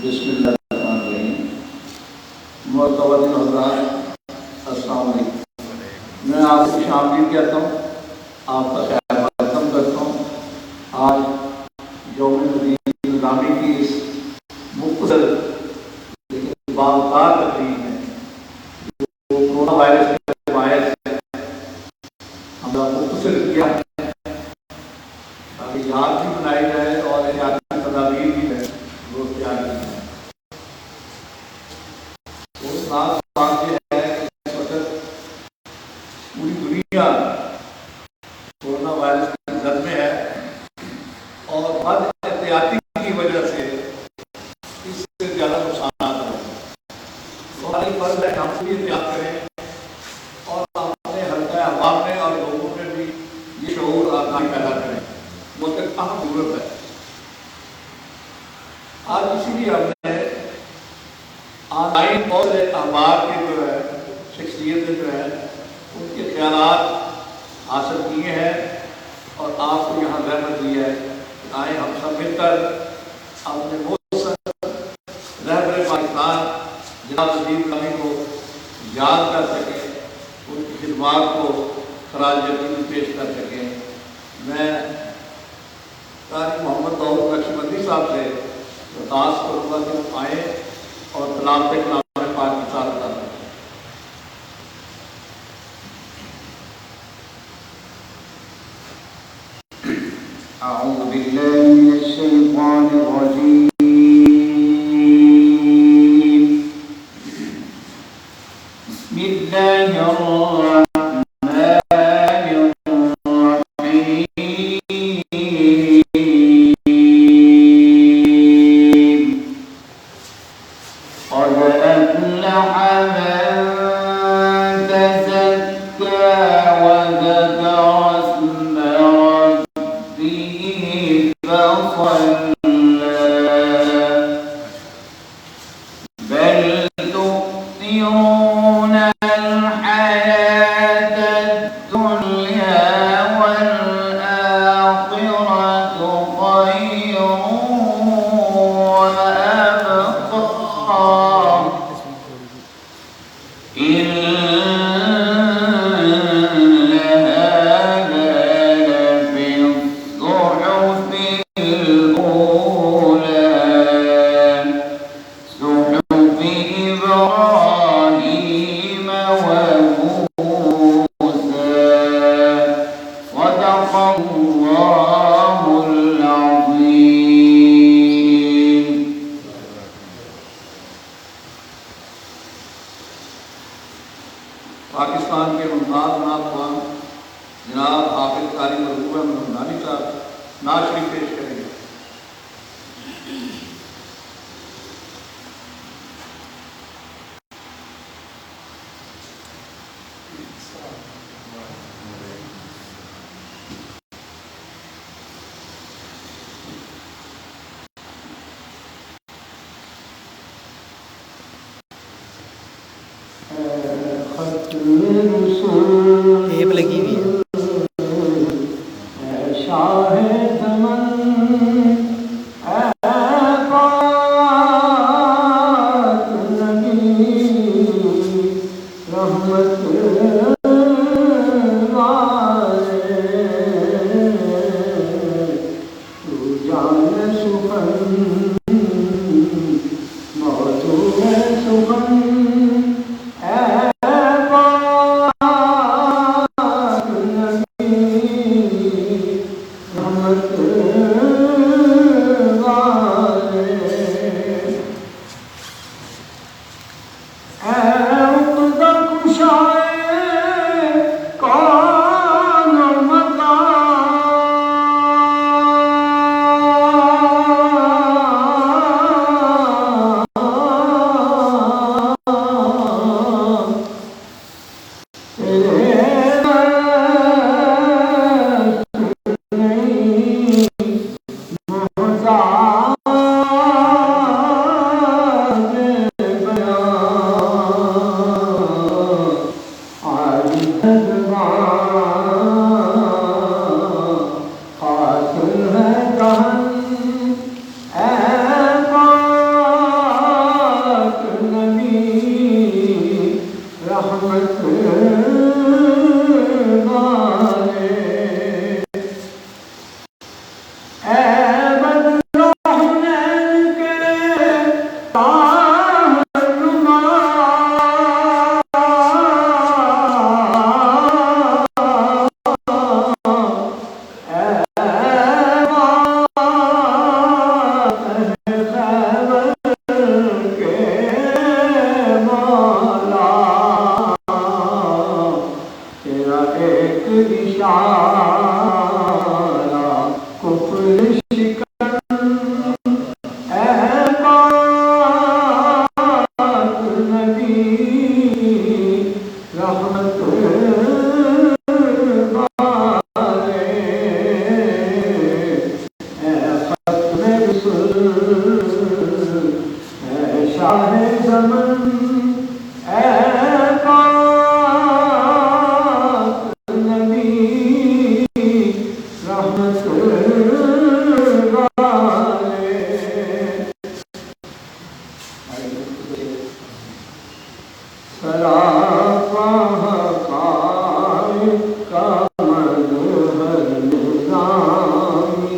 بسم اللہ الرحمن الرحیم۔ معتبر حضرات السلام علیکم۔ میں آپ کو خوش آمدید کہتا ہوں، آپ کا خیر مقدم کرتا ہوں۔ آج یوم مدین نظامی کی اس مختصر لیکن باوقار تقریب ہے جو کورونا وائرس کے باعث ہم نے مختصر کیا ہے تاکہ یاد بھی بنائی جائے اور احتیاطی تدابیر بھی ہے وہ اختیار کی جائے۔ اس بات یہ ہے کہ اس وقت پوری دنیا کورونا وائرس کی زد میں ہے اور بد احتیاطی کی وجہ سے اس سے زیادہ نقصانات ہیں۔ ہماری فرض ہے ہم بھی احتیاط کریں اور اپنے حلقہ عوام میں اور لوگوں میں بھی یہ شعور آگاہی پیدا کریں۔ وہ تک اہم ضرورت ہے۔ آج اسی لیے ہم نے آن لائن بہت سے اخبار کے جو ہے شخصیتیں جو ہے ان کے خیالات حاصل کیے ہیں اور آپ کو یہاں رحمت دی ہے کہ آئیں ہم سب مل کر اپنے محسن رہبر پاکستان جناب وزیر نظامی کو یاد کر سکیں، ان کی خدمات کو خراج عقیدت پیش کر سکیں۔ میں قاری محمد داؤد نقشبندی صاحب سے درخواست کروں گا کہ وہ آئیں اور تلاوت کلام پاک کی ساتھ ادا کریں۔ أعوذ بالله من الشيطان الرجيم بسم الله الرحمن پاکستان کے ممتاز نعت خوان جناب حافظ قاری مرحوم احمد حمدانی صاحب نعت شریف پیش کریں گے۔ ٹیپ لگی ہوئی ہے۔ زمن اے پاک نبی رحمت والے سراپا حقائق کا مظہر نظامی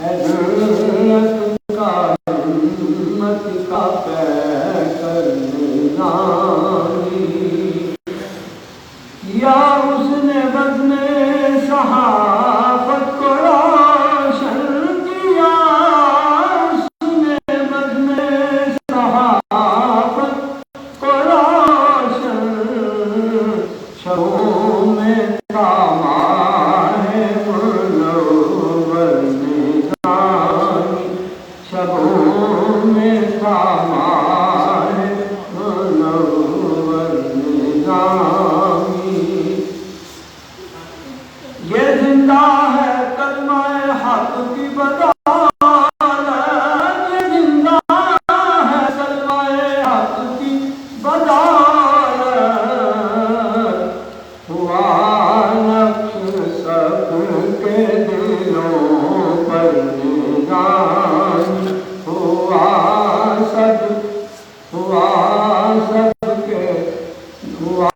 حضرت کا ہمت کا پیکر نظامی یا اس نے بزم صحافت کو روشن کیا اس نے بزم صحافت کو روشن شبوں میں تاما ہے منور نظامی شبوں میں تاما ہے منور نظامی یہ زندہ ہے کلمہ حق کی بدولت یہ زندہ ہے کلمہ حق کی بدولت ہوا نقش سب کے دلوں پر نظام ہوا سب کے ہوا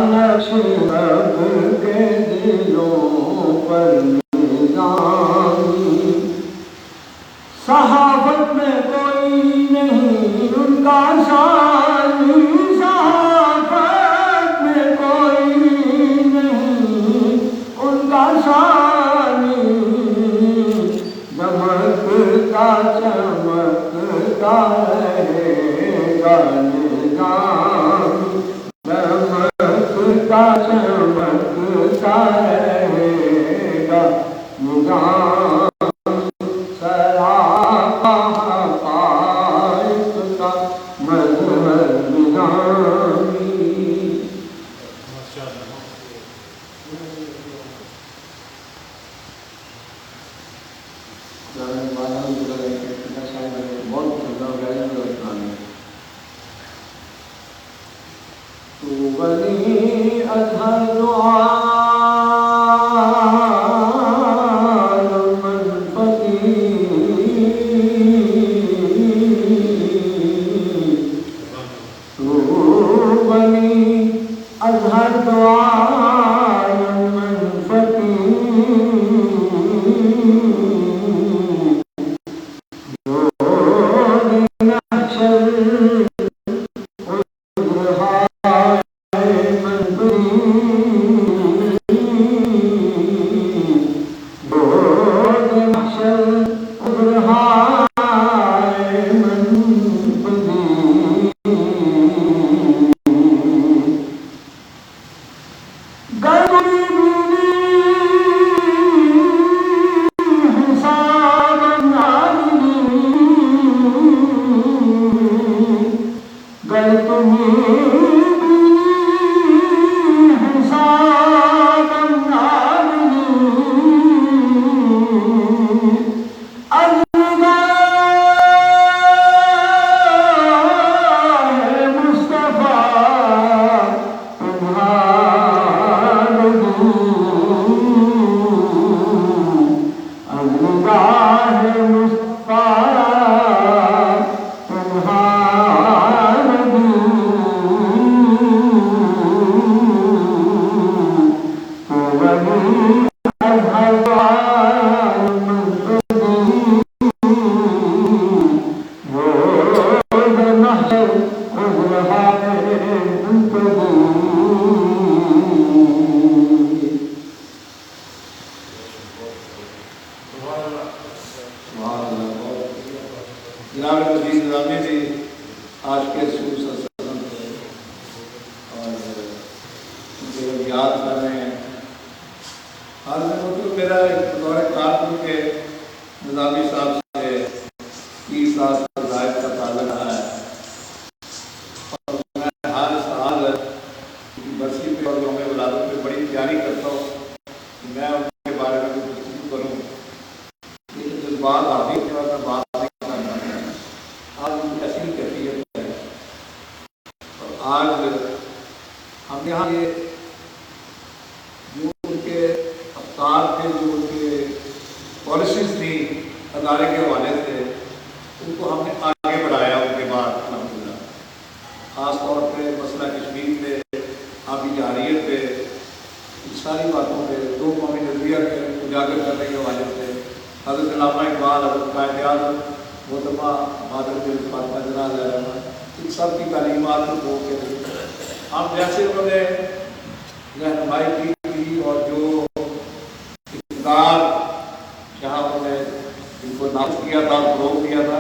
نقش سب کے دلوں پر نظامی صحابت میں کوئی نہیں ان کا ثانی صحابت میں کوئی نہیں ان کا ثانی چمکتا چمکتا رہے گا نظام چمکتا چمکتا رہے گا نظام سراپا حقائق کا مظہر نظامی تو بنی اظہر عالم فقیر تو بنی اظہر عالم جناب مزید نظامی بھی آج کے رسول صلی اللہ علیہ وسلم تھے اور ان کے لوگ یاد کر رہے ہیں. آج میں موجود میرا ایک دور کارکن کے نظامی صاحب سے 30 سال سے زائد کا تعلق رہا ہے اور میں ہر سال برسی پہ اور یوم ولادت پہ بڑی تیاری کرتا ہوں کہ میں ان کے بارے میں کچھ گفتگو کروں. لیکن جذبات آتی ہے اور میں بات نہیں کرنا چاہتا. آج ان کی اصل کیفیت ہے یہاں یہ جو ان کے افکار تھے، جو ان کے پالیسیز تھیں ادارے کے حوالے سے، ان کو ہم نے آگے بڑھایا ان کے بعد الحمدللہ. خاص طور پہ مسئلہ کشمیر پہ، آبی جارحیت پہ، ان ساری باتوں پہ، دو قومی نظریہ کے اجاگر کرنے کے حوالے سے حضرت علامہ اقبال، حضرت قائد اعظم محترمہ مادر بن فاطمہ جناح علیہ الرحمہ، ان سب کی تعلیمات کو کے ہم جیسے انہوں نے رہنمائی کی اور جو اقتدار جہاں انہوں نے ان کو نافذ کیا تھا، فروغ دیا تھا،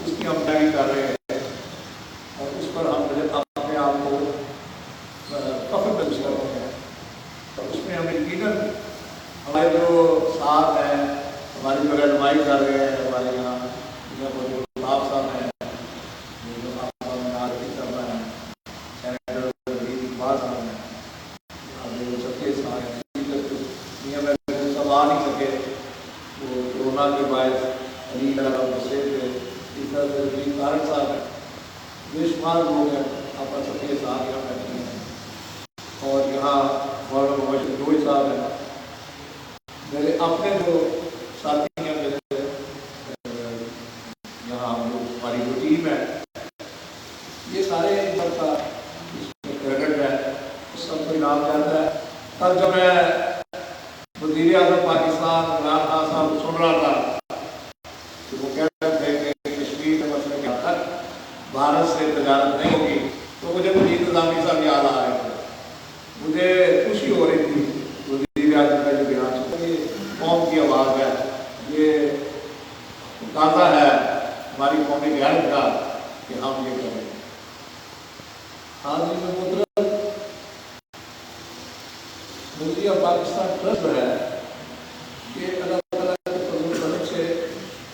اس کی ہم پیروی کر رہے ہیں اور اس پر ہم اپنے آپ کو فخر محسوس کر رہے ہیں. اور اس میں ہم یقیناً ہمارے جو ساتھ ہیں، ہماری جو رہنمائی کر رہے ہیں، ہمارے یہاں جو صاحب ہیں، جو صاحب نے عارفی کرنا ہے، سینیٹر اقبال صاحب ہیں، جو سچے صاحب ہیں، دنیا میں سب آ نہیں سکے، وہ کورونا کے باعث علی گڑھ اور بسے تھے، اس طرح سے علی طارق صاحب ہیں، بے شمار لوگ ہیں آپ سچے صاحب یہاں بیٹھے ہیں. اور یہاں مولانا محمد جوئی صاحب ہیں، میرے اپنے جو ساتھی ہیں، میرے یہاں ہماری جو ٹیم ہے، یہ سارے سب کا اس میں کریڈٹ ہے، سب کو انعام جاتا ہے. تب جب میں وزیر اعظم پاکستان عمران خان صاحب کو سن رہا تھا کہ وہ کہہ رہے تھے کہ کشمیر کے مسئلے کے حد تک بھارت سے تجارت نہیں ہوگی، تو مجھے مجید نظامی صاحب یاد آ رہے تھے. مجھے خوشی ہو رہی تھی وزیر اعظم کا جو بیان سنا، یہ قوم کی آواز ہے، یہ تقاضا ہے ہماری قومی غیرت کا کہ ہم یہ کریں. حاضرین محترم، نظریہ پاکستان ٹرسٹ جو ہے یہ اللہ تعالیٰ کے فضل و کرم سے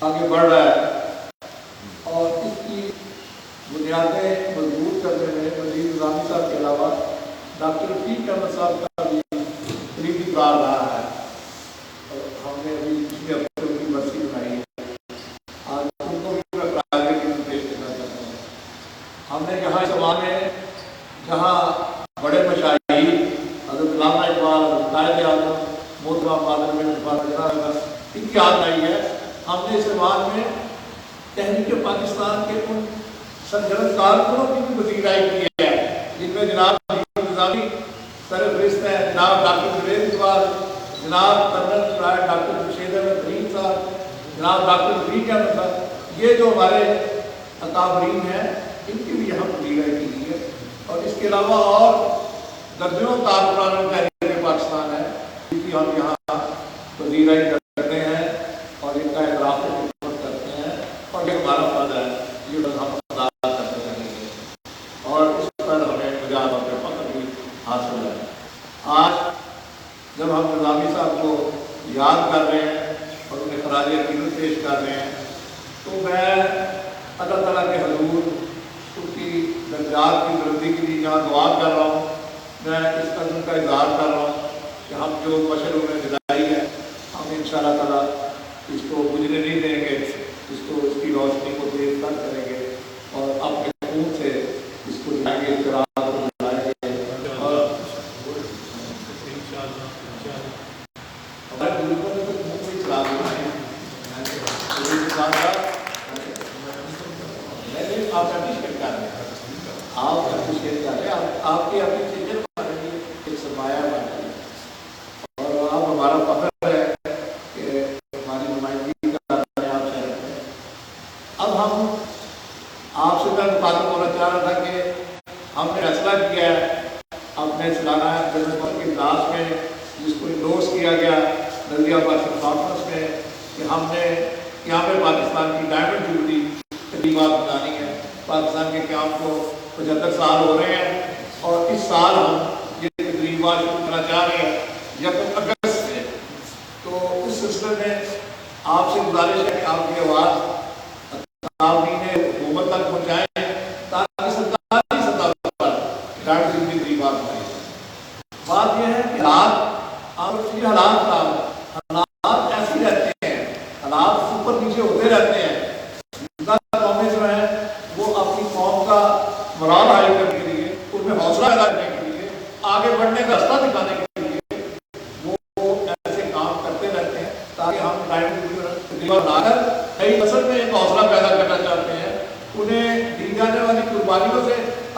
آگے بڑھ رہا ہے اور اس کی بنیادیں مضبوط کرنے میں وزیر نظامی صاحب کے علاوہ ڈاکٹر رفیق احمد صاحب کا بھی قریبی کردار رہا ہے. اور ہم نے ابھی پچھلے ہفتے ان کی برسی بنائی ہے، آج ان کو بھی میں پرائیویٹ کی پیش کرنا چاہتا ہوں. ہم نے یہاں سوال میں جہاں بڑے مشاہیر حضرت علامہ اقبال، حضرت قائد اعظم محترمہ مادر بن فاطمہ جناح ان کی یاد آئی ہے، ہم نے اس سوال میں تحریک پاکستان کے ان سرگرم کارکنوں کی بھی وزیرائی کی ہے، جن میں جناب نظامی سر فہرست ہیں، جناب ڈاکٹر جوید اقبال، جناب کرنل ڈاکٹر رشید احمد کریم صاحب، جناب ڈاکٹر رفیق احمد صاحب، یہ جو ہمارے اکابرین ہیں ان کی بھی یہاں وزیرائی کی گئی ہے. اور اس کے علاوہ اور درجنوں کارکنان تحریک پاکستان ہے جن کی ہم یہاں وزیرائی کرتے ہیں اور ان کا اعتراف کرتے ہیں اور یہ ہمارا فرض ہے، یہ ہم ادا کرتے رہیں گے اور اس پر ہمیں مجاز اور فخر بھی حاصل ہے. آج جب ہم نظامی صاحب کو یاد کر رہے ہیں اور انہیں خراج عقیدت پیش کر رہے ہیں تو میں اللہ تعالیٰ کے حضور ان کی درجات کی بلندی کے لیے یہاں دعا کر رہا ہوں. میں اس عزم کا اظہار کر رہا ہوں کہ ہم جو بشر انہیں دلائی ہے ہم انشاءاللہ تعالیٰ اس کو بجھنے نہیں دیں گے، اس کی روشنی کو تیز تر کریں گے اور اپنے خون سے اس کو جلائیں گے، چراغ کو جلائیں گے. اور ہمارے بزرگوں نے تو منہ سے چراغ جلائے ہیں. آپ اپریشیٹ کر رہے ہیں، آپ اپریشیٹ کر رہے ہیں، آپ کی اپریشیشن ہمارے لیے ایک سرمایہ بن رہی ہے اور آپ ہمارا فخر ہے کہ ہماری نمائندگی کر رہے ہیں آپ شہر میں. اب ہم آپ سے میں مخاطب ہونا چاہ رہا تھا کہ ہم نے فیصلہ کیا ہے اپنے سالانہ جنرل کے اجلاس میں جس کو انڈورس کیا گیا نظریہ پاکستان کانفرنس میں کہ ہم نے قیام پاکستان کی ڈائمنڈ جوبلی تقریبات بتانی ہے. پاکستان کے قیام کو 75 سال ہو رہے ہیں اور اس سال ہم یہ تقریبات شروع کرنا چاہ رہے ہیں 1 اگست سے. تو اس سلسلے میں آپ سے گزارش ہے کہ آپ کی آواز عوامین حکومت تک پہنچائیں تاکہ سرکاری سطح پر ڈائمنڈ جوبلی تقریبات بنائیں. بات یہ ہے کہ حالات ایسے رہتے ہیں، حالات اوپر نیچے ہوتے رہتے ہیں. قومیں جو ہیں وہ اپنی قوم کا مراد حاصل کرنے کے لیے، ان میں حوصلہ پیدا کرنے کے لیے آگے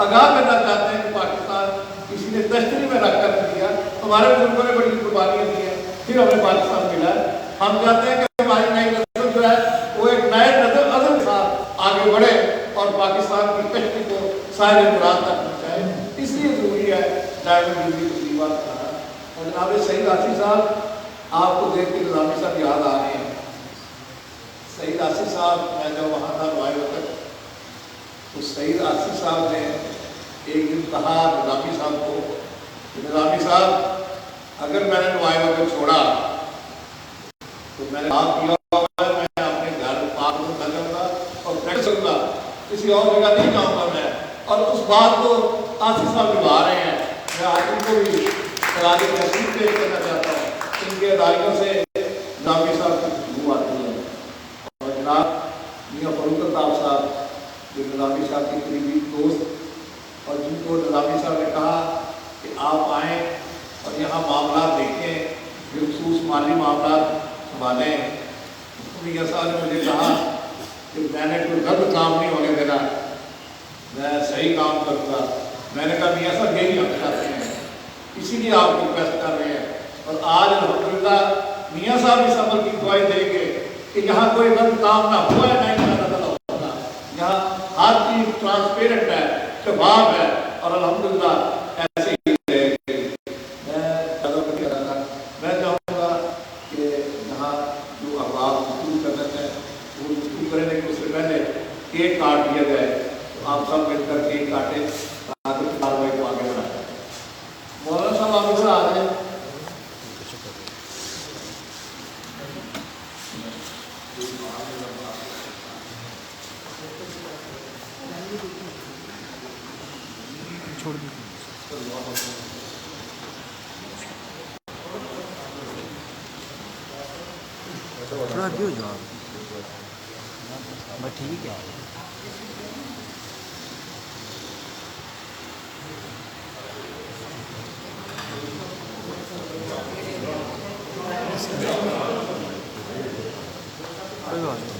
آگاہ کرنا چاہتے ہیں کہ پاکستان کسی نے تشتری میں رکھ کر دیا، ہمارے بزرگوں نے بڑی قربانیاں دی ہیں، پھر ہمیں پاکستان ملا ہے۔ ہم چاہتے ہیں کہ ہماری نئی نسل جو ہے وہ ایک نئے عزم کے ساتھ آگے بڑھے اور پاکستان کی کشتی کو ساحل مراد تک پہنچائے۔ اس لیے ضروری ہے ڈائمنڈ ڈیوٹی تقریبات کرنا۔ اور جناب سعید آصف صاحب، آپ کو دیکھ کے نظامی صاحب یاد آ رہے ہیں۔ سعید آصف صاحب، میں جب وہاں تھا نوائے وقت، تو سعید آصف صاحب نے ایک دن کہا نظامی صاحب کو کہ نظامی صاحب اگر میں نے نوائے وقت چھوڑا تو میں نے آپ کیا ہوا ہے، میں اپنے گھر پاک کو کر جاؤں گا اور بیٹھ سکوں گا، کسی اور جگہ نہیں جاؤں گا میں۔ اور اس بات کو آصف صاحب نبھا رہے ہیں۔ میں آپ ان کو بھی خراج تحسین پیش کرنا چاہتا ہوں، ان کے ادائیوں سے نظامی صاحب کی خوشبو آتی ہے۔ اور جناب میاں فاروق الطاف صاحب جو نظامی صاحب کے قریبی دوست، اور جن کو نظامی صاحب نے کہا کہ آپ آئیں اور یہاں معاملات دیکھیں، بالخصوص مالی معاملات سنبھالیں، میاں صاحب نے مجھے کہا کہ میں نے کوئی غلط کام نہیں ہونے دینا، میں صحیح کام کروں گا۔ میں نے کہا میاں صاحب یہی ہم چاہتے ہیں، اسی لیے آپ کو ریکویسٹ کر رہے ہیں۔ اور آج الحمدللہ میاں صاحب اس عمل کی دعائیں دیں گے کہ یہاں کوئی غلط کام نہ ہوا ہے، نہیں ہوگا، یہاں ہر چیز ٹرانسپیرنٹ ہے، شفاف ہے، اور الحمدللہ ایسے ہی رہے گی۔ میں چاہوں گا کہ یہاں جو احباب گفتگو کرنا ہے وہ گفتگو کرنے کے اس سے پہلے کیک کاٹ دیا جائے، تو آپ سب مل کر کیک کاٹیں تاکہ کاروائی کو آگے بڑھائیں۔ مولانا صاحب آپ ادھر آ جائیں۔ چھوڑ دی تھوڑا آگے ہو جاؤ آپ، بس ٹھیک ہے۔ کوئی بات نہیں۔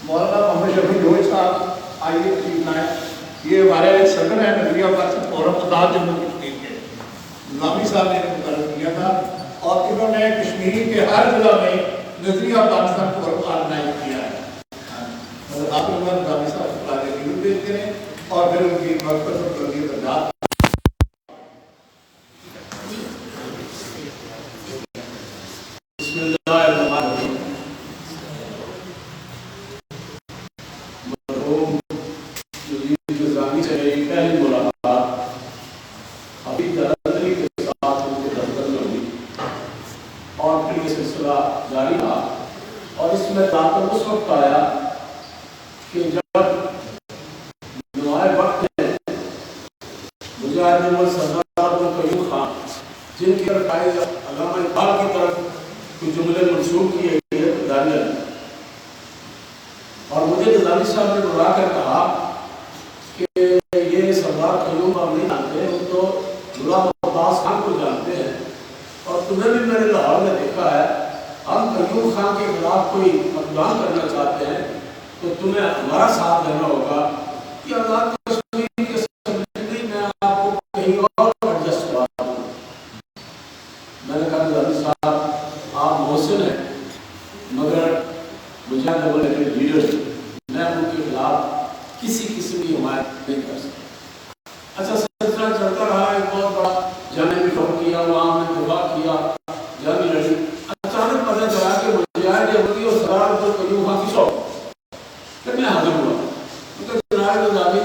مولانا محمد شفیع جوہر صاحب آئیے تشریف لائیں۔ یہ ہمارے صدر ہیں نظریہ پاکستان فورم آزاد جموں کشمیر کے، نظامی صاحب نے مقرر کیا تھا، اور انہوں نے کشمیر کے ہر ضلع میں نظریہ پاکستان فورم آرگنائز کیا ہے۔ آپ لوگ نظامی صاحب کو پلانے ضرور پیش کریں اور پھر ان کی مقصد اور تربیت انداز۔ بسم اللہ الرحمن الرحیم۔ مرحوم جدید نظامی سے میری پہلی ملاقات ابھی جلندری کے ساتھ ان کے دفتر میں ہوئی، اور پھر یہ سلسلہ جاری رہا، اور اس میں تعلق اس وقت آیا کہ جب نوائے وقت میں مجاہد احمد سردار قیوم خان، جن کی رفائض علامہ اقبال کی طرف کچھ جملے منسوخ کیے گئے دانیل، اور مجھے نظامی صاحب نے بلا کر کہا کہ یہ سردار قیوم آپ نہیں جانتے، وہ تو غلام عباس خان کو جانتے ہیں، اور تمہیں بھی میں نے لاہور میں دیکھا ہے، ہم قیوم خان کے خلاف کوئی اقدام کرنا چاہتے ہیں تو تمہیں ہمارا ساتھ دینا ہوگا کہ آزاد کشمیر کے سمجھنے میں آپ کو کہیں اور ایڈجسٹ کروا دوں۔ میں نے کہا نظامی صاحب آپ محسن ہیں، مگر مجھے لیڈر میں ان کے خلاف کسی قسم کی حمایت نہیں کر سکتا۔ اچھا سلسلہ چلتا رہا، ایک بہت بڑا جنگ بھی فتح کیا، وہاں میں دفاع کیا، جنگ لڑی۔ اچانک پتہ چلا کہ مجاہد احمدی اور سردار قیوم خان کی شوق، پھر میں حاضر ہوا۔ جناب نظامی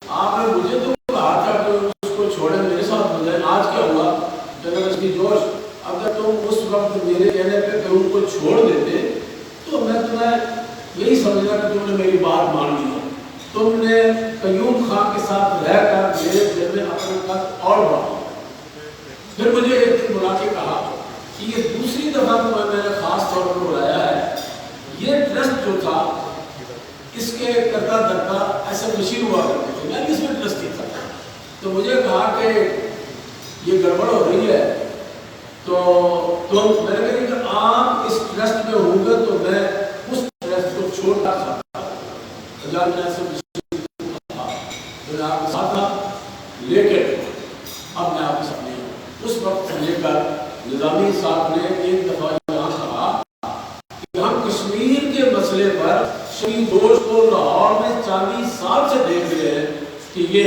آپ نے مجھے تو کہا تھا کہ اس کو چھوڑے میرے ساتھ ہو جائے، آج کیا ہوا؟ جنرل اس کی جوش، اگر تم اس وقت میرے کہنے پہ کہ ان کو چھوڑ دیتے تو میں تمہیں یہی سمجھنا کہ تم نے میری بات مان لی ہے، تم نے قیوم خان کے ساتھ رہ کر میرے دل میں اپنا قد اور بڑھا۔ پھر مجھے ایک دن بلا کے کہا کہ یہ دوسری دفعہ تمہیں میں نے خاص طور پر بلایا ہے، یہ ٹرسٹ جو تھا اس کے کردہ دردا ایسے مشیر ہوا کرتے تھے، میں بھی اس میں ٹرسٹی تھا۔ تو مجھے کہا کہ یہ گڑبڑ ہو رہی ہے، تو میں نے کہا کہ آپ اس ٹرسٹ میں ہوں گے تو میں اس ٹرسٹ کو چھوڑنا چاہتا ہوں، جب میں ایسے مشیر تھا تو میں آپ کے ساتھ تھا، لیکن اب میں آپ کے ساتھ نہیں ہوں۔ اس وقت سے لے کر نظامی صاحب نے ایک دفعہ یہاں کہا کہ ہم کشمیر کے مسئلے پر شہید دوست کو لاہور میں 40 سال سے دیکھ رہے ہیں کہ یہ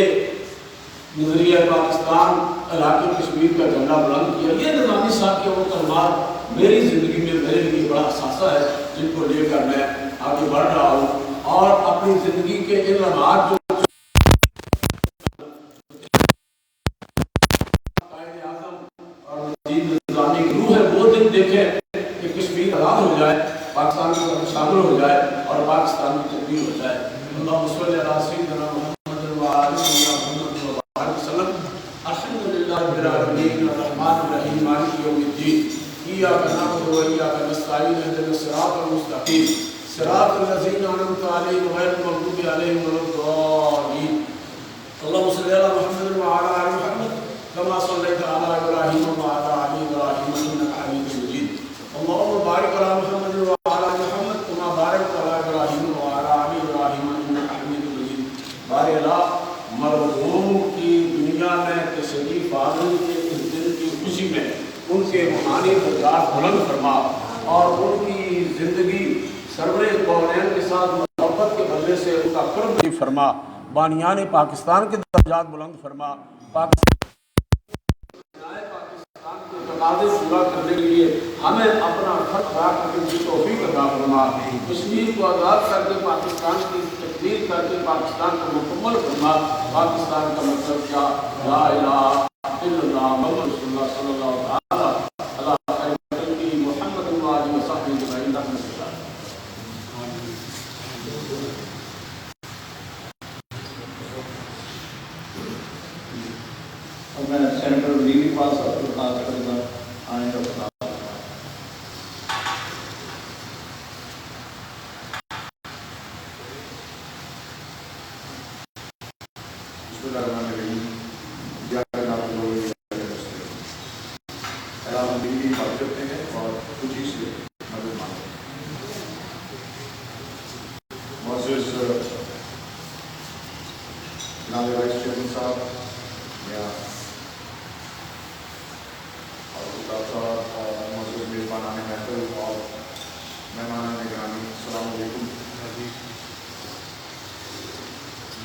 نظریہ پاکستان علاقے کشمیر کا جھنڈا بلند کیا۔ یہ نظامی صاحب کے وہ کلمات میری زندگی میں میرے لیے بڑا اثاثہ ہے، جن کو لے کر میں آگے بڑھ رہا ہوں، اور اپنی زندگی کے ان لمحات جو قائد اعظم اور مزید نظامی روح ہے وہ دن دیکھیں کہ کشمیر آزاد ہو جائے، پاکستان کے ساتھ شامل ہو جائے اور پاکستان کی تکمیل ہو جائے۔ اللہ صلی علی سیدنا محمد و علی محمد وسلم۔ الحمدللہ رب العالمین الرحمن الرحیم مالک یوم الدین ایاک نعبد و ایاک نستعین اهدنا الصراط المستقیم صراط الذین انعمت علیہم غیر المغضوب علیہم ولا الضالین۔ اللهم صل علی محمد و علی آل محمد كما صليت على ابراہیم وعلى آل ابراہیم انك حمید مجید۔ اللهم بارک علی محمد وعلى آل محمد كما بارکت علی ابراہیم وعلى آل ابراہیم انك حمید مجید۔ بار الہ مرحوم کی دنیا میں تشریف آوری کے اس دن کی خوشی میں ان کے روحانی درجات بلند فرما، اور ان کی زندگی سرور کونین کے ساتھ محبت کے بدلے سے ان کا قرب فرما، بانیان پاکستان کے درجات بلند فرما، پاکستان کے تقاضے پورا کرنے کے لیے ہمیں اپنا فرض ادا کرنے کی توفیق عطا فرما، کشمیر کو آزاد کر کے پاکستان کی تکمیل کر کے پاکستان کو مکمل فرما۔ پاکستان کا مطلب کیا؟ لا الہ الا اللہ محمد رسول اللہ صلی اللہ تعالی علی خیر خلقہ محمد و آلہ وصحبہ اجمعین رحمۃ اللہ۔ اور میں سینیٹر ولی اقبال صاحب کو خاص کرے گا آنے کا بتا۔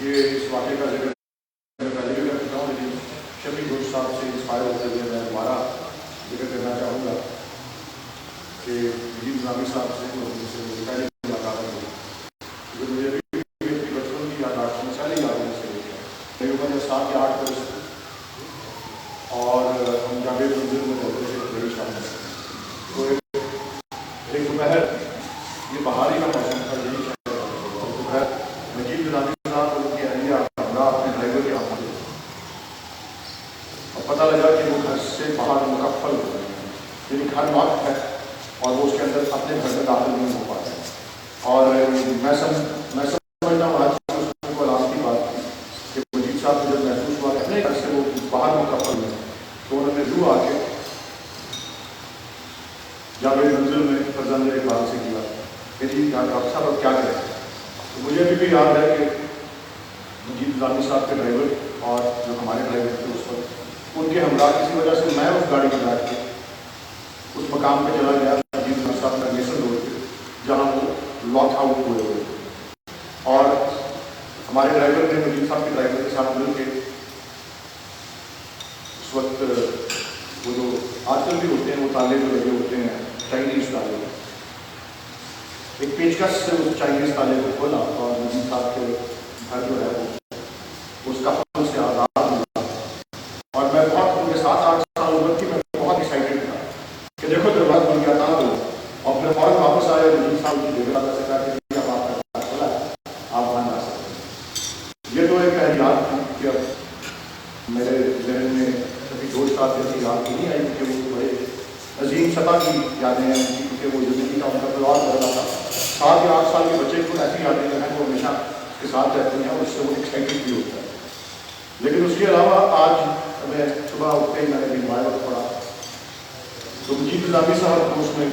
یہ اس واقعے کا ذکر میں پہلے بھی کر چکا ہوں، لیکن شفیع گوش صاحب سے انسپائر ہوتے ہوئے میں دوبارہ ذکر کرنا چاہوں گا کہ مجید نظامی صاحب سے ان سے پہلے ملاقات ہوئی، کیونکہ مجھے بھی اپنی بچپن کی یادداشت میں پہلے یادوں سے میری عمر 7 یا 8 برس اور ہم جاوید منزل میں رہتے تھے بڑی شام، تو ایک دوپہر یہ بہاری کا موسم تھا، یہی دوپہر مجید نظامی صاحب اور ان کی اہلیہ ہمراہ اپنے ڈرائیور کے ہاتھ میں، اور پتہ لگا کہ وہ گھر سے باہر مکفل ہو رہے ہیں، یعنی گھر وقت ہے اور وہ اس کے اندر اپنے گھر میں داخل نہیں ہو پاتے، اور میں سمجھتا ہوں آج کو علامتی بات تھی کہ مجید صاحب کو جب محسوس ہوا کہ اپنے گھر سے وہ باہر مکفل ہوئے تو انہوں نے روح آ کے جاوید منزل میں فرزند اقبال سے کیا کہ جی ڈاکٹر صاحب اب کیا کریں؟ تو مجھے ابھی بھی یاد ہے کہ مجید نظامی صاحب کے ڈرائیور اور جو ہمارے ڈرائیور تھے اس وقت، ان کے ہمراہ کسی وجہ سے میں اس گاڑی میں بیٹھ کے اس مقام پہ چلا گیا مجید نظامی صاحب کا نیسن روڈ پہ جہاں وہ لاک آؤٹ ہوئے ہوئے تھے، اور ہمارے ڈرائیور نے مجید صاحب کے ڈرائیور کے ساتھ مل کے اس وقت وہ جو آج کل بھی ہوتے ہیں وہ تالے جو لگے ہوتے ہیں چائنیز تالے، ایک پیچکس سے اس چائنیز تالے کو کھولا اور مجید صاحب کے گھر جو ہے وہ اس کفن سے آزاد ہوا، اور میں بہت ان کے ساتھ 8 سال عمر کی، میں بہت ایکسائٹیڈ تھا کہ دیکھو دروازہ بن گیا تھا، اور پھر فوراً واپس آئے مجید صاحب کی جگہ سے کہا کہ اب آپ کا گھر کھلا ہے، آپ وہاں جا سکتے ہیں۔ 7 یا 8 سال کے بچے کو ایسی یادیں جو ہیں وہ ہمیشہ اس کے ساتھ رہتی ہیں اور اس سے وہ ایکسائٹیڈ بھی ہوتا ہے. لیکن اس کے علاوہ آج میں صبح اٹھتے ہی میں نے موبائل وقت پڑھا تو مجید نظامی صاحب کو اس میں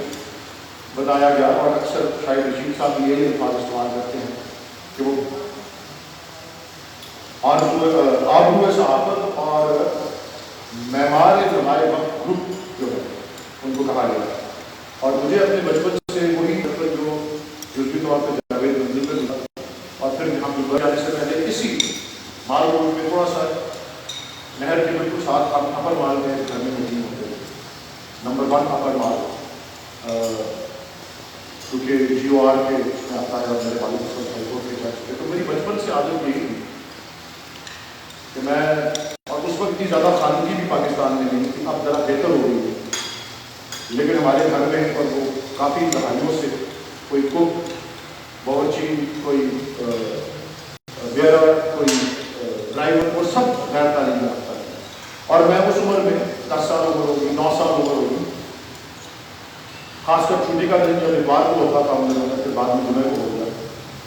بتایا گیا اور اکثر شاید رشید صاحب بھی یہی الفاظ استعمال کرتے ہیں کہ وہ آبرو صحافت اور معمار جماعت وقت گروپ جو ہے ان کو کہا گیا. اور مجھے اپنے بچپن سے وہی مطلب جو جزوی طور پہ جاوید منزل پہ ملا اور پھر ہم گلبرگہ جانے سے پہلے اسی مال روڈ میں تھوڑا سا نہر کے بالکل ساتھ ہم اپر مال میں گھر میں مقیم ہوتے ہیں. نمبر 1 اپر مال کیونکہ جی او آر کے اس میں آتا ہے اور میرے والد صاحب ہائی کورٹ کے جج تھے. تو میری بچپن سے عادت یہی تھی کہ میں اور اس وقت اتنی زیادہ خواندگی بھی پاکستان میں نہیں تھی, اب ذرا بہتر ہو گئی ہے, لیکن ہمارے گھر میں اور وہ کافی دہائیوں سے کوئی کک, باورچی, کوئی بیئرر, کوئی ڈرائیور, وہ سب غیر تعلیم یافتہ ہے. اور میں اس عمر میں 10 سال عمر ہوگی, 9 سال عمر ہوگی, خاص کر چھٹی کا دن جب اتوار کو ہوتا تھا پھر بعد میں جمعے کو ہو گیا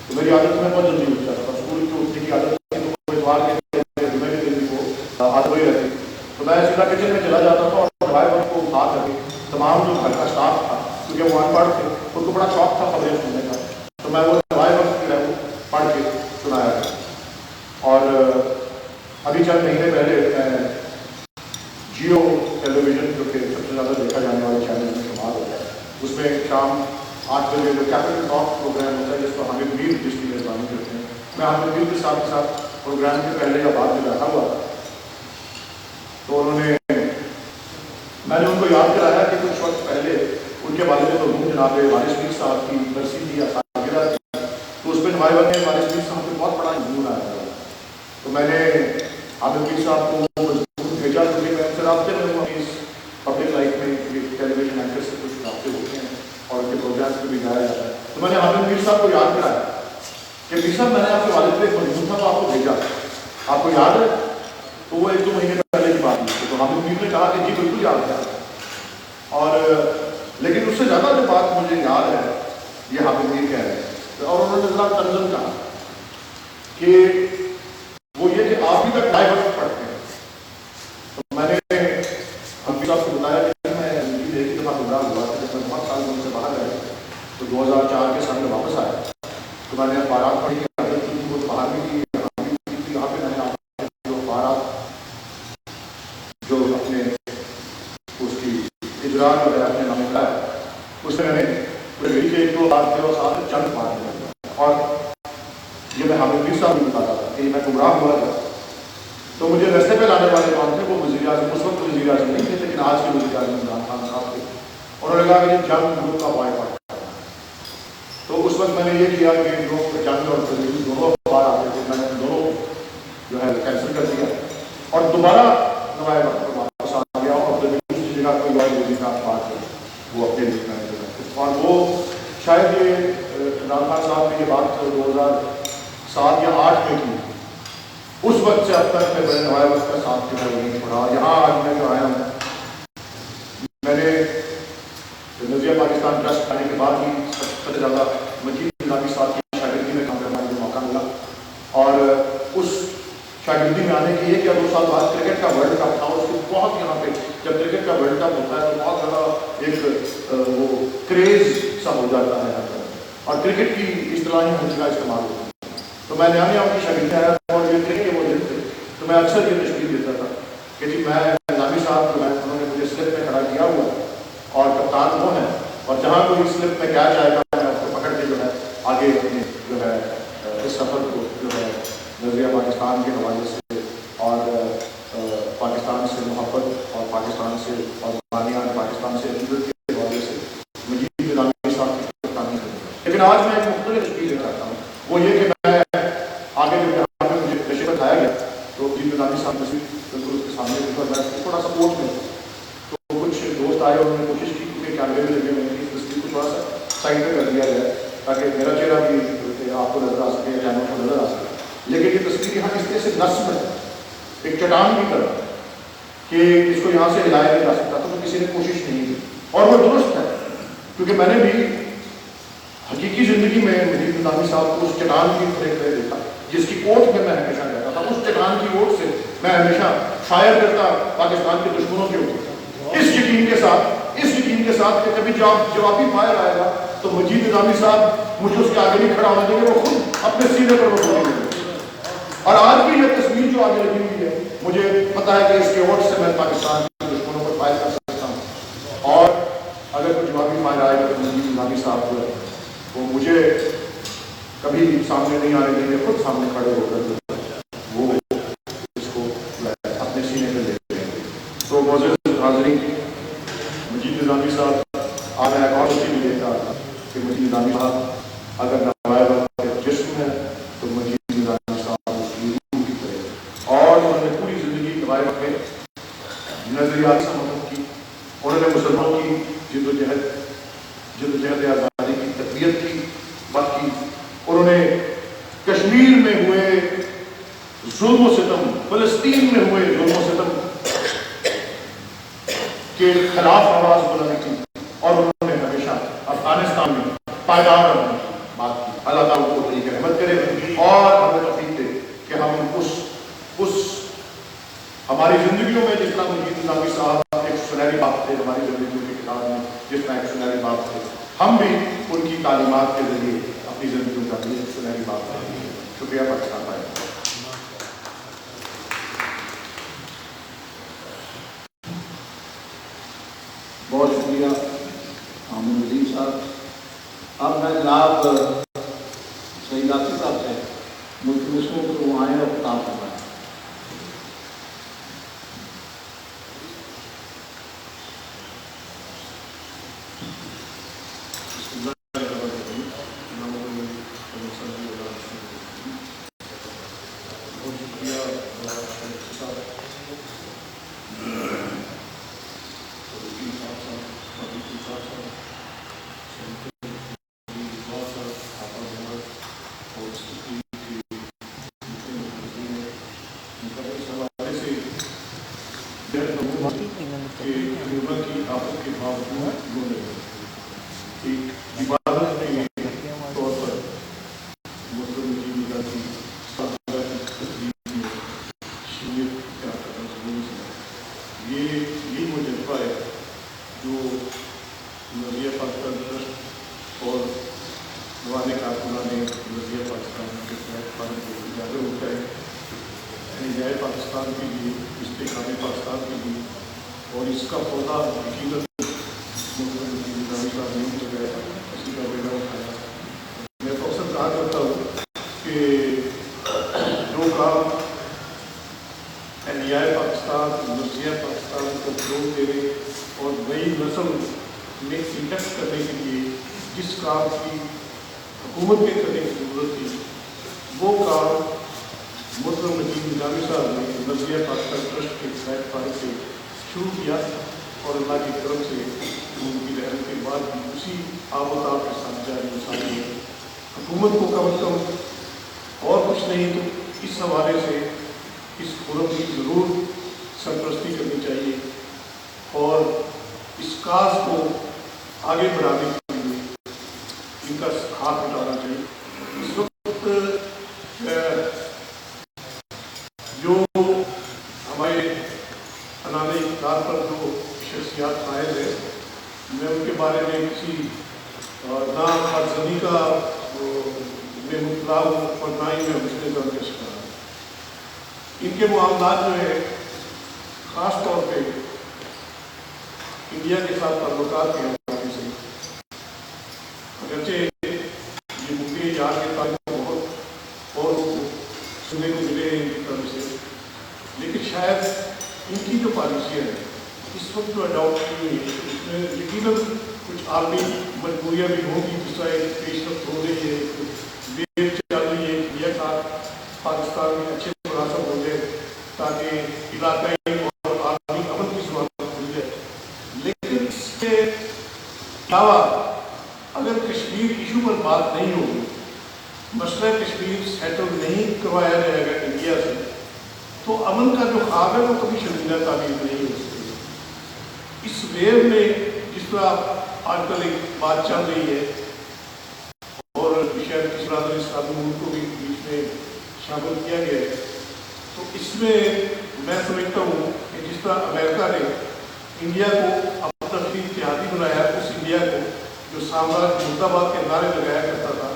تو میری عادت میں بہت جلدی اٹھ جاتا تھا. اسکول کی اٹھنے کی عادت تھی تو اتوار کے جمعے کے دن کو عادت وہی رہتی. تو میں سیدھا کچن میں چلا جاتا تھا اور ڈرائیور کو اٹھا کر کے تمام جو گھر کا اسٹاف تھا, کیونکہ وہ ان پڑھ تھے, ان کو بڑا شوق تھا خبریں سننے کا, تو میں وہ ڈرائیور جو ہے وہ پڑھ کے سنایا گیا. اور ابھی چند مہینے پہلے میں جیو ٹیلی ویژن جو کہ سب سے زیادہ دیکھا جانے والے چینل میں شمار ہوتا ہے, اس میں شام 8 بجے جو کیپٹل ٹاک پروگرام ہوتا ہے جس کو حامد میر جس کی میزبانی کرتے ہیں, میں حامد میر کے ساتھ پروگرام کے پہلے یا بعد میں بیٹھا ہوا تھا. تو میں نے ان کو یاد کرایا کہ کچھ وقت پہلے ان کے والد مرحوم جناب وارث میر صاحب کی برسی تھی یا سالگرہ تھی, تو اس پہ نمائندہ نے وارث میر صاحب کو بہت بڑا مضمون آیا تھا. تو میں نے حامد میر صاحب کو مضمون بھیجا کیونکہ میں ان سے رابطے میں ہوں, اس پبلک لائف میں ٹیلی ویژن اینکر سے کچھ رابطے ہوتے ہیں اور ان کے پروگرامس پہ بھی جایا جاتا ہے. تو میں نے حامد میر صاحب کو یاد کرایا کہ میر صاحب میں نے آپ کے والد پہ مضمون تھا تو آپ کو بھیجا, آپ کو یاد ہے؟ تو وہ 1-2 مہینے پہلے کی بات ہوئی. تو حامد میر نے کہا کہ جی بالکل یاد ہے. اور لیکن اس سے زیادہ جو بات مجھے یاد ہے یہ حامد میر کہہ رہے ہیں, اور انہوں نے ذرا تنظم کہا کہ وہ یہ کہ آپ بھی تک ڈائیورس پڑھتے ہیں. تو میں نے حامد صاحب کو بتایا کہ میں زندگی ایک دفعہ گزرا ہوا تھا جب میں بہت سال سے باہر گیا تو 2004 کے سال میں واپس آیا تو میں نے اخبارات پڑھی, عادت کی وہ باہر بھی کی, یہاں پہ میں نے جو اخبارات جو اپنے اس کی اجرا جو ہے اپنے نام کا ہے اس میں نے پورے گھڑی کے 1-2 بات کے اور ساتھ چند بات اور یہ میں حامد میر صاحب بھی بتاتا تھا کہ میں گمراہ ہوا تھا. تو مجھے رستے پہ لانے والے کون تھے, وہ وزیر اعظم, اس وقت وزیر اعظم نہیں تھے لیکن آج کے وزیر اعظم عمران خان صاحب تھے. انہوں نے کہا کہ جنگ گروپ کا بائیکاٹ کرنا. تو اس وقت میں نے یہ کیا کہ جو جنگ اور تجویز دونوں اخبار آتے تھے میں نے دونوں جو ہے کینسل کر دیا اور دوبارہ نمایاں وقت پر واپس آ گیا اور دوسری جگہ کوئی اور وزیر کا اخبار ہے وہ اپنے لکھنا ہے. اور وہ شاید یہ عمران خان صاحب نے یہ بات 2007 یا 2008 میں کی. اس وقت سے اب تک میں بڑے نمایاں وقت کا ساتھ جو ہے وہ نہیں پڑھا. یہاں آج میں جو آیا ہوں میں نے نظریہ پاکستان ٹرسٹ آنے کے بعد ہی سب سے زیادہ مجید نظامی صاحب کی شاگردی میں کام کرنے کا موقع ملا اور اس شاگردی میں آنے کے 1 یا 2 سال بعد کرکٹ کا ورلڈ کپ تھا. اس کو بہت یہاں پہ جب کرکٹ کا ورلڈ کپ ہوتا ہے تو بہت زیادہ ایک وہ کریز سا ہو جاتا ہے اور کرکٹ کی اصطلاحی ہنج کا استعمال ہوتا ہے. تو میں نیا کی شاگردی آیا اور یہ کرکٹ کے وہ دن تھے تو میں اکثر یہ تشکیل دیتا تھا کہ جی میں نظامی صاحب جو ہے انہوں نے مجھے سلپ میں کھڑا کیا ہوا اور کپتان وہ ہیں اور جہاں کوئی سلپ میں کیا جائے گا میں اس کو پکڑ کے جو ہے آگے اپنے جو ہے اس سفر کو جو ہے نظریہ پاکستان کے حوالے سے اور پاکستان سے محبت اور پاکستان سے اور پاکستان سے عقیدت کے حوالے سے مجید نظامی صاحب کی کپتانی کروں. لیکن آج میں ایک مختلف تشکیل دینا چاہتا ہوں, وہ یہ کہ میں آگے جو یہاں پہ مجھے پیشے بتایا گیا تو جید نظامی صاحب تصویر بالکل اس کے سامنے میں تھوڑا سا پوچھ میں تو کچھ دوست آئے اور انہوں نے کوشش کی کیونکہ کیمرے میں لگے ہوئے اس تصویر کو تھوڑا سا سائڈ پہ کر دیا جائے تاکہ میرا چہرہ بھی آپ کو نظر آ سکے یا جانور کو نظر آ سکے. لیکن یہ تصویر یہاں اس طرح سے نصب ہے ایک چٹان کی طرح کہ اس کو یہاں سے ہلایا نہیں جا سکتا, تو کسی نے کوشش نہیں کی اور وہ درست ہے کیونکہ میں نے بھی حقیقی زندگی میں مجید نظامی صاحب کو اس چٹان کی طرح دیتا جس کی اوٹ میں ہمیشہ رہتا تھا. اس چٹان کی اوٹ سے میں ہمیشہ فائر کرتا پاکستان کے دشمنوں کے اوپر، اس یقین کے ساتھ کہ کبھی جوابی فائر آئے گا تو مجید نظامی صاحب مجھے اس کے آگے نہیں کھڑا ہونا دیں گے، وہ خود اپنے سینے پر وہ گولیں گے. اور آج بھی یہ تصویر جو آگے لگی ہوئی ہے، مجھے پتا ہے کہ اس کے اوٹ سے میں پاکستان کے دشمنوں پر فائر کر سکتا ہوں. اور اگر کوئی جوابی فائر آئے گا تو مجید نظامی صاحب جو ہے وہ مجھے کبھی بھی سامنے نہیں آنے دیں گے، خود سامنے کھڑے ہو کر وہ اس کو اپنے سینے پہ لے لیں گے. تو معزز حاضرین، مجید نظامی صاحب آج ایک اور چیز بھی دیتا کہ مجید نظامی صاحب اگر نوائبہ کے جسم ہے تو مجید نظامی صاحب اس کی روح کی طرح، اور انہوں نے پوری زندگی نوائبہ میں نظریاتی سمجھ کی، انہوں نے مسلمانوں کی جدوجہد آزادی کی تربیت کی، بات کی. انہوں نے کشمیر میں ہوئے ظلم و ستم، فلسطین میں ہوئے ظلم و ستم کے خلاف آواز بلند کی، اور انہوں نے ہمیشہ افغانستان میں پائیدار رہنے کی بات کی. اللہ تعالیٰ کو طریق رحمت کرے اور ہمیں توفیق دے کہ ہم اس ہماری زندگیوں میں جس طرح مجید نظامی صاحب ایک سنہری بات تھے، ہماری زندگیوں کی کتاب میں جس طرح ایک سنہری بات تھے، ہم بھی ان کی تعلیمات کے ذریعے اپنی زندگیوں کا بھی ایک سنہری بات کریں گے. شکریہ پاکستان بھائی. بہت شکریہ محمد وزیر صاحب. اب میں جناب سعید آصف صاحب سے ملتمسوں کو وہ آئیں اور خطاب کر رہا ہے. ان کے معاملات جو ہے خاص طور پہ انڈیا کے ساتھ تعلقات کے حوالے سے، اگرچہ یہ ممکن یاد کے تعلق بہت اور سننے کو ملے ہیں ان کی طرف سے، لیکن شاید ان کی جو پالیسیاں ہیں اس وقت جو اڈاپٹ کی ہوئی ہے اس میں یقیناً کچھ عالمی مجبوریاں بھی ہوں گی، جس طرح ایک پیش رفت ہو رہی ہے، ویو چل رہی ہے انڈیا کا پاکستان میں اچھے مناسب ہو جائے تاکہ علاقائی اور عالمی امن کی ضرورت ہو جائے. لیکن اس کے علاوہ اگر کشمیر ایشو پر بات نہیں ہوگی، مسئلہ کشمیر سیٹل نہیں کروایا جائے گا انڈیا سے، تو امن کا جو خواب ہے وہ کبھی شرمندہ تعبیر نہیں ہو سکتی. اس ویو میں جس طرح آج کل ایک بات چل رہی ہے شہر کی برادری اسلامی ملک کو بھی بیچ میں شامل کیا گیا ہے. تو اس میں میں سمجھتا ہوں کہ جس طرح امریکہ نے انڈیا کو اپنا اپنی اتحادی بنایا، اس انڈیا کو جو سامراج مرد آباد کے نعرے لگایا کرتا تھا،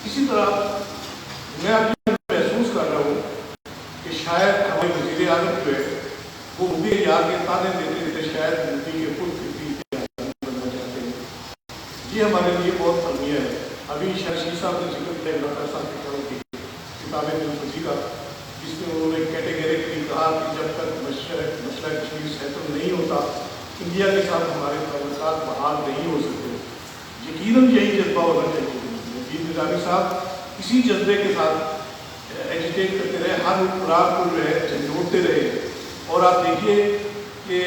اسی طرح میں اب محسوس کر رہا ہوں کہ شاید ہمارے وزیر اعظم جو ہے وہ مودی یاد کے تانے دیتے دیتے شاید مودی کے خود فکری بننا چاہتے ہیں. یہ ہمارے لیے بہت المیہ ہے. ابھی شاہی صاحب نے ذکر کیا ڈاکٹر صاحب کے کام کی کتابیں دلپذیرہ، جس میں انہوں نے کیٹیگریکلی کہا کہ جب تک مسئلہ کشمیر سیٹل نہیں ہوتا انڈیا کے ساتھ ہمارے تعلقات بحال نہیں ہو سکتے. یقیناً یہی جذبہ ہونا چاہیے. وزیر نظامی صاحب اسی جذبے کے ساتھ ایجیٹیٹ کرتے رہے، ہر خوراک کو جو ہے جھنجھوڑتے رہے. اور آپ دیکھیے کہ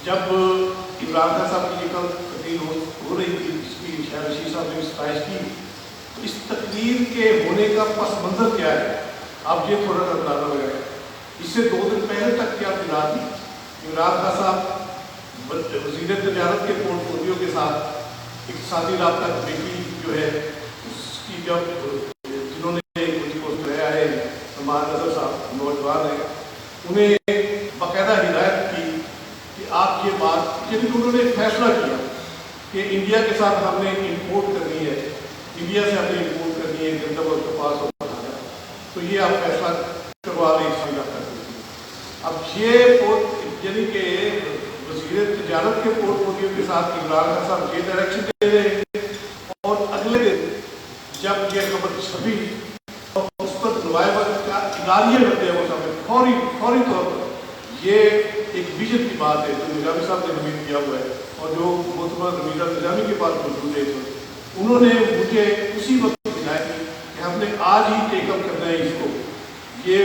جب عمران خان صاحب کی یہ کل تقریر ہو رہی تھی جس کی شاہ رشید صاحب نے ستائش کی، تو اس تقریر کے ہونے کا پس منظر کیا ہے آپ یہ تھوڑا سا اندازہ لگائیں. اس سے 2 دن پہلے تک کیا دن تھی، عمران خان صاحب وزیر تجارت کے پورٹ فولیو کے ساتھ اقتصادی رابطہ کمیٹی جو ہے اس کی جب جنہوں نے مجھے کو سنایا ہے ہمارے نظر صاحب نوجوان ہیں، انہیں باقاعدہ ہدایت کی کہ آپ یہ بات، یعنی انہوں نے فیصلہ کیا کہ انڈیا کے ساتھ ہم نے امپورٹ کرنی ہے، انڈیا سے ہم نے امپورٹ کرنی ہے گندم اور کپاس اور بنانا، تو یہ آپ فیصلہ کروا لیں اس علاقہ سے. اب یہ یعنی کہ وزیر تجارت کے پورٹ فولیو کے ساتھ عمران خان صاحب یہ ڈائریکشن دے رہے ہیں، اور اگلے دن جب یہ خبر چھپی اور اس پر نوائبہ کا اداریہ رکھتے ہیں وہ سامنے فوری طور پر، یہ ایک ویژن کی بات ہے جو نظامی صاحب نے ہمیں کیا ہوا ہے اور جو محترمہ رمیزہ نظامی کے پاس موجود ہے. انہوں نے مجھے اسی وقت دکھایا کہ ہم نے آج ہی ٹیک اپ کرنا ہے اس کو. یہ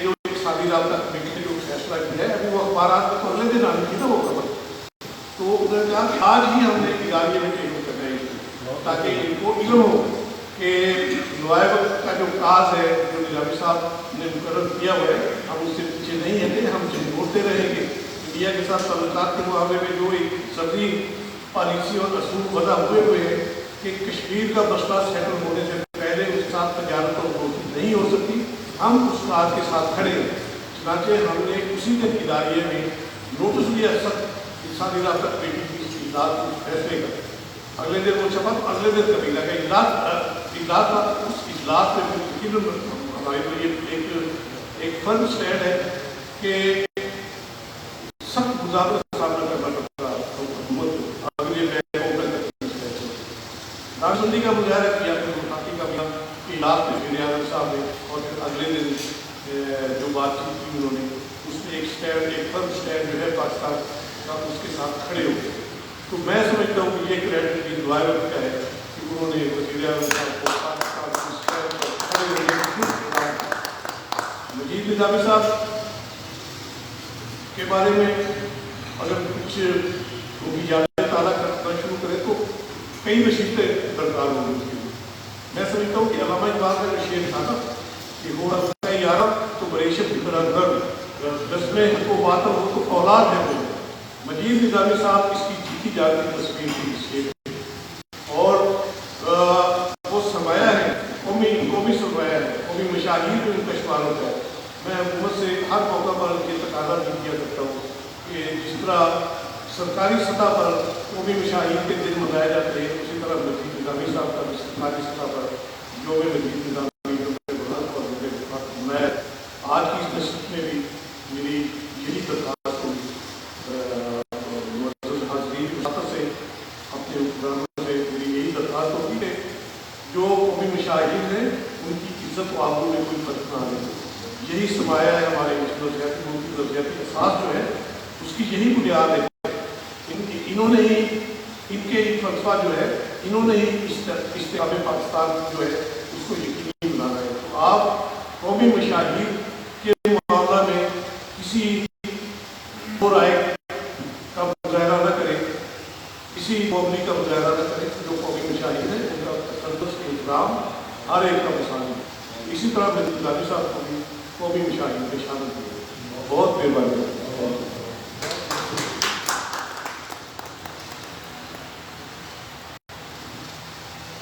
جو اقتصادی رابطہ کمیٹی نے جو فیصلہ کیا ہے، ابھی وہ اخبارات میں تو اگلے دن آنی تھی نا وہ خبر، تو انہوں نے کہا کہ آج ہی ہم نے اداریے میں ٹیک اپ کرنا ہے اس کو، تاکہ ان کو علم ہو کہ نوائبہ کا جو کاز ہے جو نظامی صاحب نے مقرر کیا ہوا ہے، ہم اس سے پیچھے نہیں ہیں، ہم جھنجھوڑتے رہیں گے. انڈیا کے ساتھ تعلقات کے معاملے میں جو ایک سبزی پالیسی اور اصول وضع ہوئے ہیں کہ کشمیر کا مسئلہ سیٹل ہونے سے پہلے اس کے ساتھ تجارت اور دوستی نہیں ہو سکتی، ہم اس کاج کے ساتھ کھڑے ہیں. چنانچہ ہم نے اسی دن اداریے میں نوٹس لیا سخت اقتصادی رابطہ کمیٹی کی اس اجلاس فیصلے کا. اگلے دن وہ چھپا تو اگلے دن کبھی لگا اجلاس اس اجلاس میں ہمارے لیے ایک فرم اسٹینڈ ہے کہ سخت مذاکرات کا سامنا کرنا پڑتا ہے حکومت کو. اگلے راشندی کا مظاہرہ کیا گستاخی کا بیان کہ اجلاس میں وزیر اعظم صاحب نے، اور پھر اگلے دن جو بات چیت کی انہوں نے اس میں ایک فرم اسٹینڈ جو ہے پاکستان کا اس کے ساتھ کھڑے ہو گئے. تو میں سمجھتا ہوں کہ یہ کریڈٹ کی دعائیں کا ہے کہ انہوں نے وزیر اعظم صاحب کو پاکستان پر کھڑے ہونے کی. مجید نظامی صاحب کے بارے میں اگر کچھ ان کی یادیں تازہ کرنا شروع کریں تو کئی نشستیں درکار ہوں گی. میں سمجھتا ہوں کہ علامہ اقبال کا جو شعر تھا نا کہ ہو رکھتا ہے یارب تو بریشت کی طرح گرد رسم حق و باطل ہو تو اولاد ہے وہ. مجید نظامی صاحب اس کی جیتی جاتی تصویر کی شعر، اور وہ سرمایہ ہے، قومی سرمایہ ہے، قومی مشاہیر میں ان کا شمار ہوتا ہے. میں حکومت سے ہر موقع پر یہ تقاضا بھی کیا کرتا ہوں کہ جس طرح سرکاری سطح پر قومی مشاہیر کے دن منائے جاتے ہیں، اسی طرح مجید نظامی صاحب کا بھی سرکاری سطح پر جو میں مجید نظامی اور میں آج کی اس نشست میں بھی میری یہی درخواست ہوگی سے اپنے حکمرانوں سے میری یہی درخواست ہوگی کہ جو قومی مشاہیر ہیں ان کی عزت و آبرو میں کوئی فرق نہ آنے. یہی سرمایہ ہے ہمارے نظریاتی ملک کی نظریاتی احساس جو ہے اس کی یہی بنیاد ہے. انہوں نے ہی ان کے فلسفہ جو ہے انہوں نے ہی استحکام پاکستان جو ہے اس کو یقینی بنانا ہے. تو آپ قومی مشاہیر کے معاملہ میں کسی رائے کا مظاہرہ نہ کریں، کسی قومی کا مظاہرہ نہ کریں. جو قومی مشاہیر ہے ان کا تقدس کے احترام ہر ایک کا مساوی. اسی طرح میں نظامی صاحب کو بھی قومی مشاہیر میں شامل کریں. بہت مہربانی.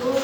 2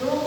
2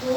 2